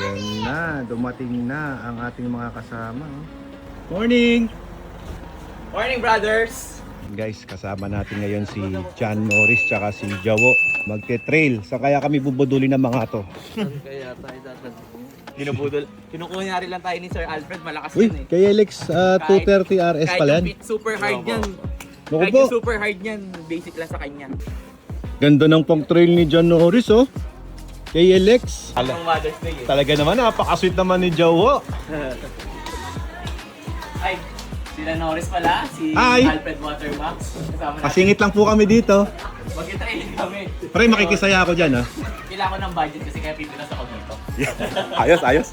Ayan na, dumating na ang ating mga kasama. Oh. Morning! Morning, brothers! Guys, kasama natin ngayon si John Norris tsaka si Jawo. Magte-trail. Sa kaya kami bubudulin ng mga to. Kaya tayo dapat binubudol. Kinukuha nga rin lang tayo ni Sir Alfred. Malakas Uy, yan eh. kay Alex 230 RS Kahit pala yan. yung super hard yan. Naku Kahit po. yung super hard yan, basic lang sa kanya. Ganda ng pang-trail ni John Norris, oh. Kay Alex. Ang Mother's Day eh. Talaga naman, napaka-sweet naman ni Jawo. Ay, sila Norris pala, si Hi. Alfred Watermax. Kasama natin. Kasingit lang po kami dito. Mag-training kami. Pre, makikisaya ako dyan, ha. Kailangan ko ng budget kasi kaya pipilas ako dito. Ayos, ayos.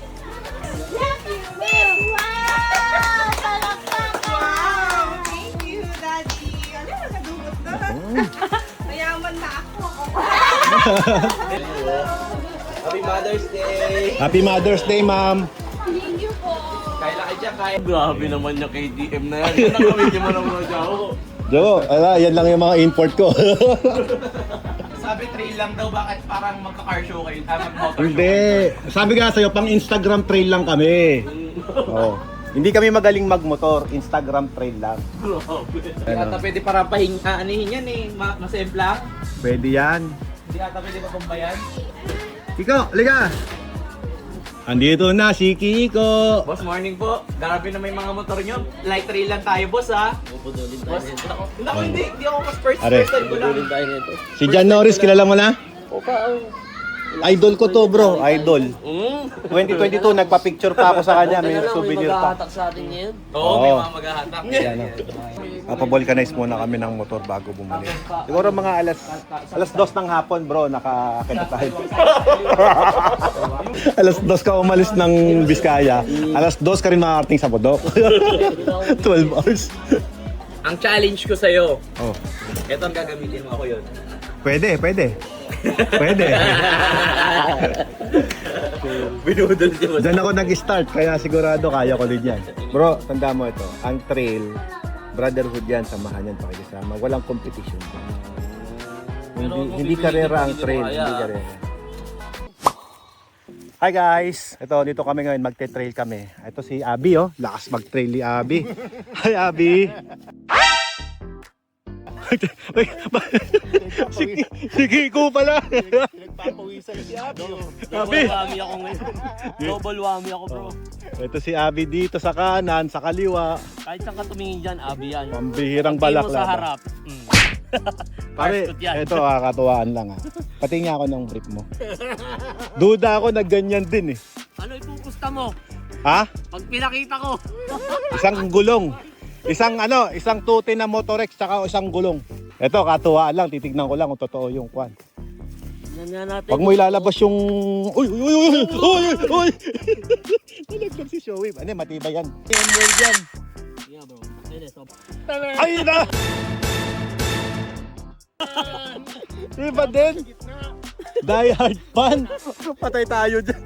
Wow! Thank you, Daddy. Ano yung nakadugot doon? Mayaman na ako. Happy Mother's Day! Happy Mother's Day, ma'am. Thank you po. Kaya lang dyan, kaya. Grabe naman yung KTM na yan. Yan ang gawin mo ng mga Jawo. Jawo, yan lang yung mga import ko. Sabi trail lang daw, bakit parang magka-car show kayo? Mag-motor show Hindi. kayo? Sabi nga sa'yo, pang Instagram trail lang kami. Oh. Hindi kami magaling magmotor, Instagram trail lang. Hindi ata pwede parang anihin yan eh, masempla. Pwede yan. Hindi ata pwede mapambayan. Kiko, liga! Andito na si Kiko. Boss, morning po. Grabe na may mga motor nyo. Light trail lang tayo, boss ha. Pupudulin tayo boss, naku, hindi ako mas first Are. person ko lang. Si John Norris, kilala mo na? Idol ko to, bro. Idol. 2022, nagpa-picture pa ako sa kanya. May souvenir pa. sa atin ngayon. Oo, may Oo. mga maghahatak. Yan, Papavulcanize muna kami ng motor bago bumalik. Siguro mga alas 2 ng hapon, bro, nakakakita tayo. alas 2 ka umalis ng Biskaya. Alas 2 ka rin makarating sa Bodok. 12 hours. Ang challenge ko sa'yo, Oh. ito ang gagamitin mo ako yun. Pwede. Pwede. Binudol si boss. Diyan ako nag-start, kaya sigurado kaya ko din yan. Bro, tanda mo ito, ang trail, brotherhood yan, samahan yan, pakikisama. Walang competition. Hindi karera ang trail, hindi karera. Hi guys! Ito, dito kami ngayon, magte-trail kami. Ito si Abby, oh. Lakas mag-trail ni Abby. Hi Abby! si Kiko pala! Nagpapawisan si Abi. Abi. Double whammy ako ngayon. Double whammy ako, bro. Ito si Abby dito sa kanan, sa kaliwa. Kahit saan ka tumingin dyan, Abi yan. Pambihirang Tingin mo sa balak. harap. Pare, First yan. ito kakatuwaan lang ha. Patingin ako ng brief mo. Duda ako na ganyan din eh. Ano ipupusta mo? Ha? Pag pinakita ko. Isang gulong. Isang tute na Motorex tsaka isang gulong. Ito katuwaan lang, titignan ko lang kung totoo yung kwan. Yan natin. Pag mo ilalabas yung Uy! Nalaglag si Shoei. Ano, matibay yan. Emerald yan. Yeah, bro. So, Ay na! Iba din. Die hard fan. Patay tayo dyan.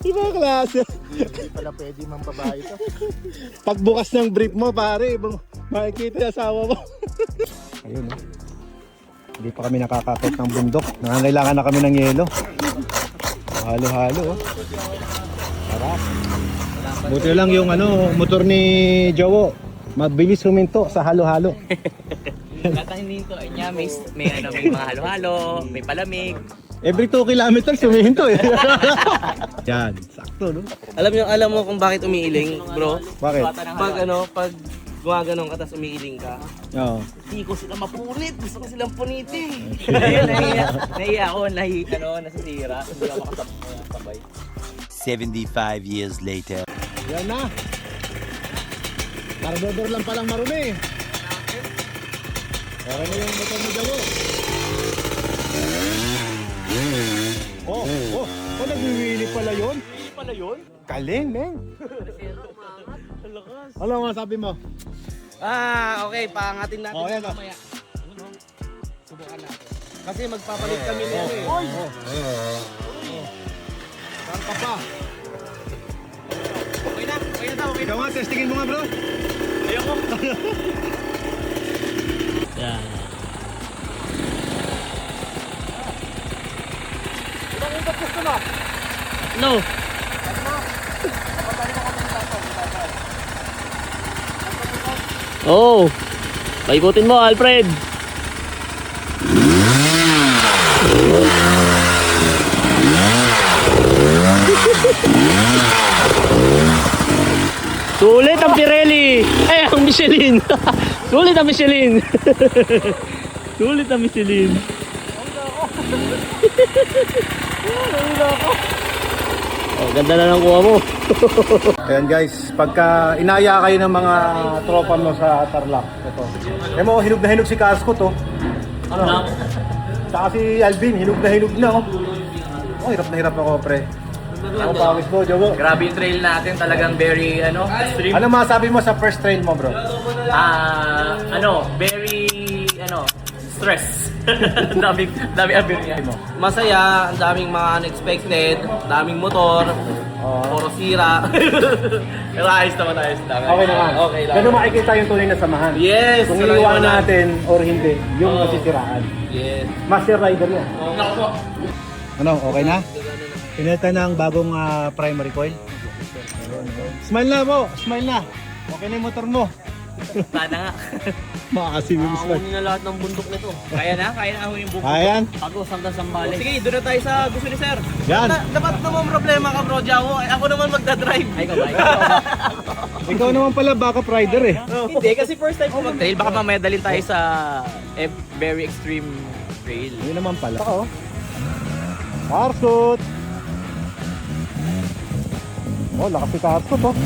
Ibang klase. Hindi pala pwede mang babae ito. Pagbukas ng brief mo, pare, makikita yung asawa mo. Ayun, oh. Hindi pa kami nakakakit ng bundok. Nangangailangan na kami ng yelo. Halo-halo, oh. Sarap. Buti lang yung motor ni Jawo. Mabilis huminto sa halo-halo. Katahin to niya, may mga halo-halo, may palamig. Every 2 kilometers humihinto eh. Yan, sakto, no? alam mo kung bakit umiiling, bro? Bakit? Pag gumaganon ka tapos umiiling ka, Oo. hindi ko sila mapunit. Gusto ko silang punitin. Nahiya ako, nasisira. Hindi ako makasabay. 75 years later. Yan na. Carburetor lang palang marumi. Okay na yung motor ni Jawo. Nagwiwili pala yun? Hindi pala yun. Galing, men. Ano nga sabi mo? Okay, paangatin natin Oh, yan, oh. mamaya. Subukan natin. Kasi magpapalit kami nito eh. Saan ka pa? Okay na daw. Ikaw nga, testingin mo nga, bro. Ayoko. Yan. Ibang gusto mo? Tatlo. Oh. Paikutin mo, Alfred. Sulit ang Pirelli. Ay, ang Michelin. Sulit ang Michelin. Sulit ang Michelin. Oh, ganda na ng kuha mo. Ayan guys, pagka inaya kayo ng mga tropa mo sa Tarlac, ito. Eh mo, hinog na hinog si Casco to. Ano? Saka si Alvin, hinog na oh. Oh, hirap na hirap ako pre. Ako pawis mo, Jowo. Grabe yung trail natin, talagang very, extreme. Ano masabi mo sa first trail mo bro? Very, stress. dami aberya. Masaya, ang daming mga unexpected, daming motor, puro sira. Pero ayos naman. Okay naman. Okay lang. Ganun makikita yung tunay na samahan. Yes! Kung salamat iiwanan na. natin or hindi, yung masisiraan. Yes. Master rider yan. Naku po. Ano, okay na? Pinalitan ng bagong primary coil. Smile na mo, smile na. Okay na yung motor mo. Sana nga. Makakasim yung smile. Ahuli na lahat ng bundok nito. Kaya na ahon yung buko. Ayan, Pagos hanggang Sambales. Sige, doon na tayo sa gusto ni sir. yan. Dapat naman problema ka bro, Jawo. Ako naman magdadrive. Ay, ikaw ba? Ikaw naman pala backup rider eh. Hindi, kasi first time ko mag-trail. Baka mamaya dalhin tayo sa very extreme trail. Yun naman pala. Oo. Carsut. Oh, lakas si Carsut oh.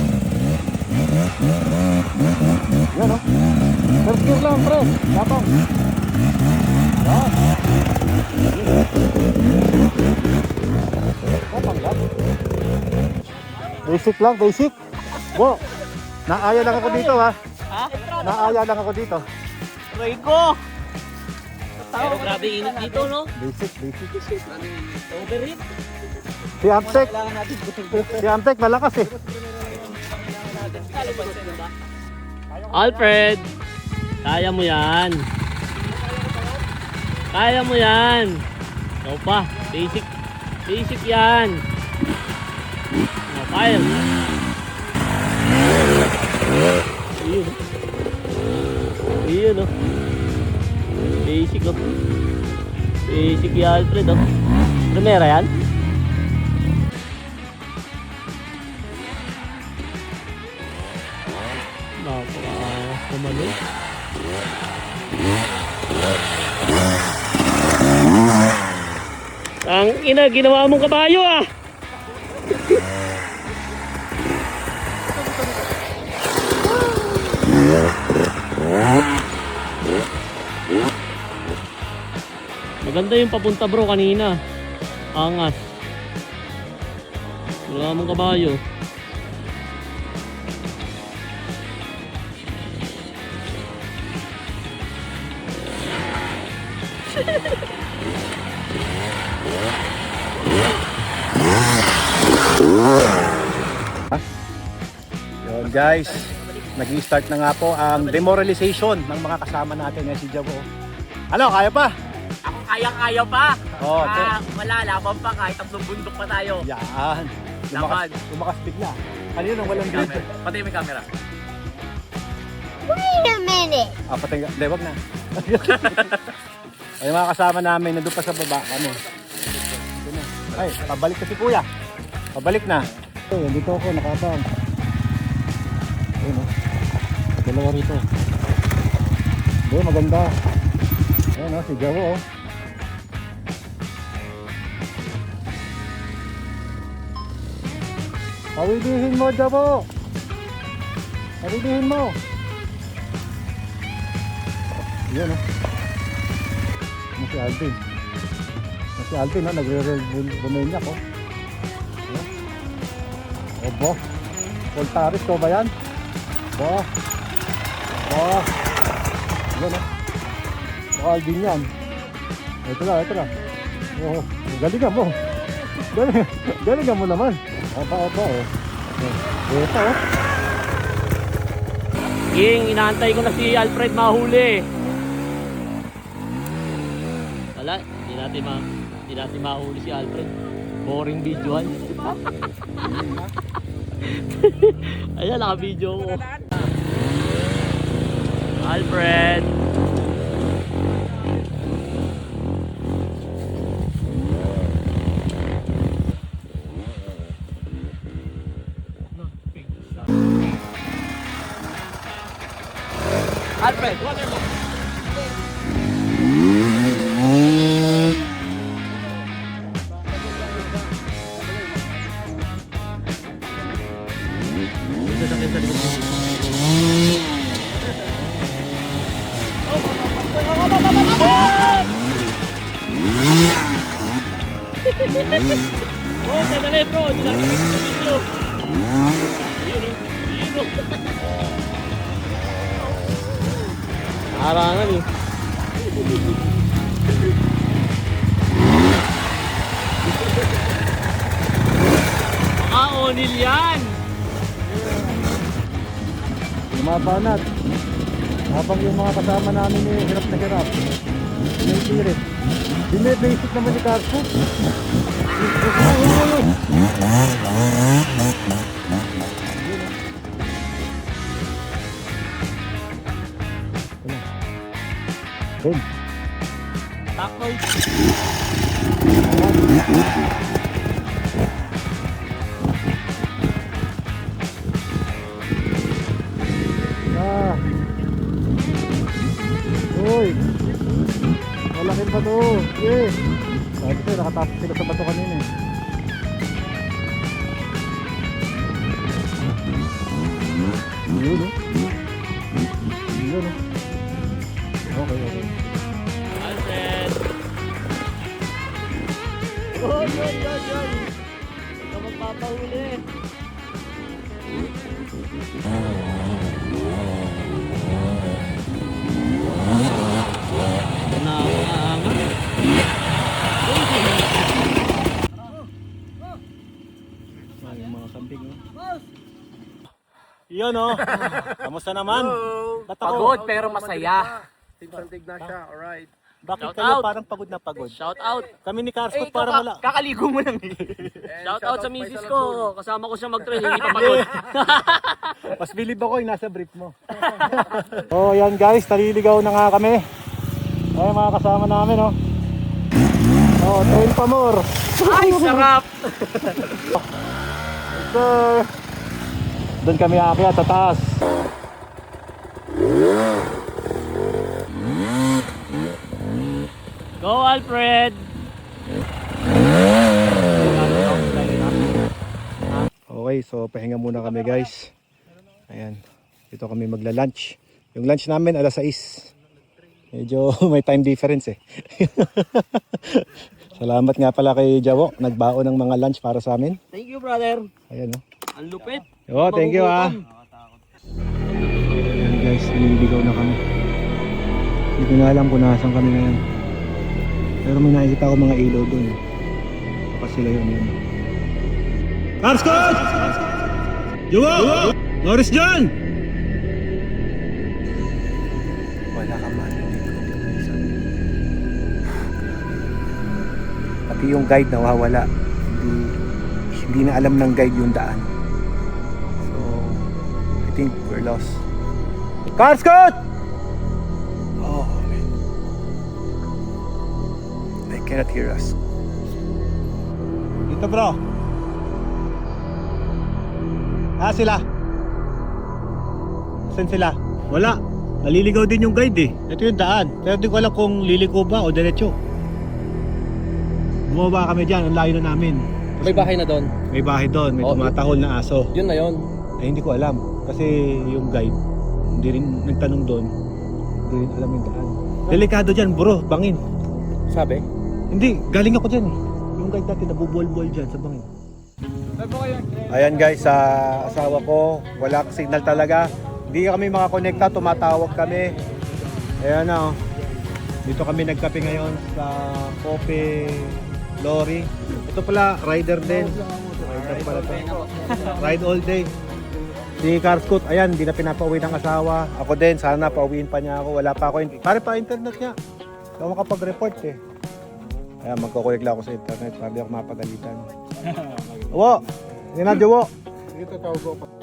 Yan oh. First gear lang pre. Tapang. Yan. Oh, panggap. Basic lang, basic. Wow. Naaya lang ako dito ha. Naaya lang ako dito. Try ko! Pero grabe init dito, no? Basic. Overheat. Si Amtech. Si Amtech malakas eh. Alfred, kaya mo yan. Kaya mo yan. Ikaw pa, basic yan. Oh, kaya mo. Ayun oh. Basic oh. Basic yan Alfred oh. Primera yan? Naman eh. Ang ina, ginawa mong kabayo ah! Maganda yung papunta bro kanina. Angas. Ginawa mong kabayo. Yun guys, nag-i-start na nga po ang demoralization ng mga kasama natin si Jabo. Ano, kaya pa? Ako kaya pa! Oo, Wala, laban pa kahit tatlong bundok pa tayo. yan. Laban. Lumakas bigla. Ano yun, walang video. Pati may camera. Wait a minute. Patay nga. Hindi, wag na. Ay, mga kasama namin, nandun pa sa baba kami. Ito na. Ay, pabalik kasi kuya. Pabalik na. Dito ako, nakabang. Ayun o. Dalawa rito. Hindi, maganda. Ayun o, si Jawo o. Pawidihin mo, Jawo. Pawidihin mo. Yan o. Si Alvin. Si Alvin no, nagre-bumenyak oh. Obo. Voltaris ko ba yan? Bo. Yan oh. Alvin yan. Ito na. Oh, galingan mo. Galingan mo naman. Opo oh. Ito oh. Ging, inaantay ko na si Alfred mahuli. Wala, hindi natin mahuli si Alfred. Boring visual. Ayan, naka-video ko. Alfred! Alfred, water mo! Oh, sandali bro, harangan eh. Onil yan! Lumabanat. Habang yung mga kasama namin eh, hirap na hirap. Yung spirit. Di may basic naman ni Carso. Ben. Takbo. Uy! Malaking pa to. Yeah. Sabi ko, nakatapos sila sa bato kanina eh. Yun oh. Yun oh. Okay, okay. Alfred! Oy, oy, oy, oy! Huwag ka magpapahuli. Yung mga kambing oh. Yun oh. Kamusta naman? Ba't ako? Pagod pero masaya. Tignan na siya, alright. Bakit Shout kayo out. parang pagod na pagod? Shout out! Kami ni Carso parang wala. Kakaligo mo lang eh. Shout out sa misis ko. Kasama ko siya mag-train, hindi pa pagod. Mas bilib ako yung nasa brief mo. Oh, yan guys, naliligaw na nga kami. Ay, mga kasama namin, oh. Oh, train pa more. Ay, sarap! Sir. Doon kami aakyat sa taas. Go Alfred! Okay, so pahinga muna kami guys. Ayan, dito kami magla-lunch. Yung lunch namin alas 6. Medyo may time difference eh. Salamat nga pala kay Jawo, nagbaon ng mga lunch para sa amin. Thank you brother! Ayan oh. Ang lupit! Oh, thank you ah. Ayan guys, nililigaw na kami. Hindi ko na alam kung nasan kami ngayon. Pero may nakikita ko mga ilaw doon. Baka sila yun. Carskot! Jawo! Norris John! Wala ka man. Pati yung guide nawawala. Hindi na alam ng guide yung daan. So, I think we're lost. Carskot! Oh, man. They cannot hear us. Dito bro. Sila. Saan sila? Wala. Naliligaw din yung guide eh. Ito yung daan. Pero di ko alam kung liliko ba o diretso. Bumaba kami dyan. Ang layo na namin. May bahay na doon. May bahay doon. May tumatahol na aso. Yun na yun. Ay hindi ko alam. Kasi yung guide, hindi rin nagtanong doon. Hindi rin alam yung daan. Delikado dyan bro. Bangin. Sabi? Hindi. Galing ako dyan eh. Yung guide natin nabubol-bol dyan sa bangin. Ayan guys, sa asawa ko, wala signal talaga. Hindi kami makakonekta, tumatawag kami. Ayan na, dito kami nagkape ngayon sa Coffee Lorry. Ito pala, rider din. Rider pala to. Ride all day. Si Carskut, ayan, hindi na pinapauwi ng asawa. Ako din, sana pauwiin pa niya ako. Wala pa ako. Pare pa internet niya. Hindi ako makapag-report eh. Kaya magkukulik lang ako sa internet para di ako mapagalitan. Wo! Sige na, Jowo! Sige, tatawag ko.